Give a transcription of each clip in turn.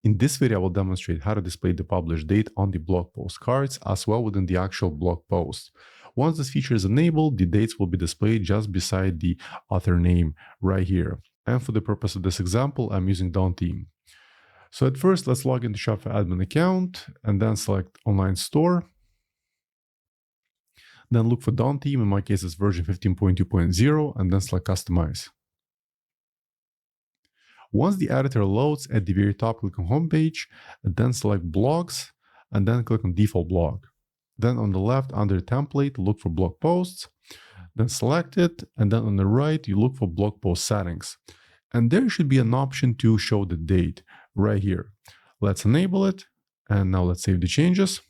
In this video, I will demonstrate how to display the published date on the blog post cards as well within the actual blog post. Once this feature is enabled, the dates will be displayed just beside the author name right here. And for the purpose of this example, I'm using Dawn theme. So at first, let's log into Shopify admin account and then select online store. Then look for Dawn theme, in my case it's version 15.2.0, and then select customize. Once the editor loads, at the very top, click on homepage, and then select blogs, and then click on default blog. Then on the left, under template, look for blog posts, then select it, and then on the right, you look for blog post settings. And there should be an option to show the date right here. Let's enable it, and now let's save the changes.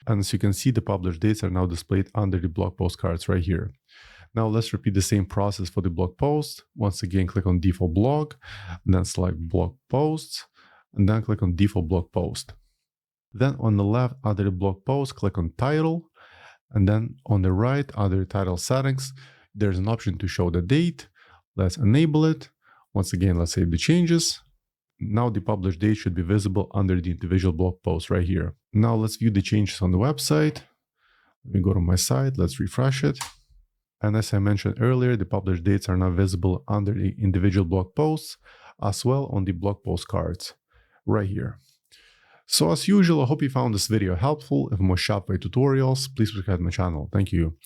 And as you can see, the published dates are now displayed under the blog post cards right here. Now let's repeat the same process for the blog post. Once again, click on default blog, and then select blog posts, and then click on default blog post. Then on the left, under the blog post, click on title, and then on the right, under title settings, there's an option to show the date. Let's enable it. Once again, let's save the changes. Now the published date should be visible under the individual blog post right here. Now let's view the changes on the website. Let me go to my site, let's refresh it. And as I mentioned earlier, the published dates are now visible under the individual blog posts, as well on the blog post cards right here. So as usual, I hope you found this video helpful. For more Shopify tutorials, please subscribe to my channel. Thank you.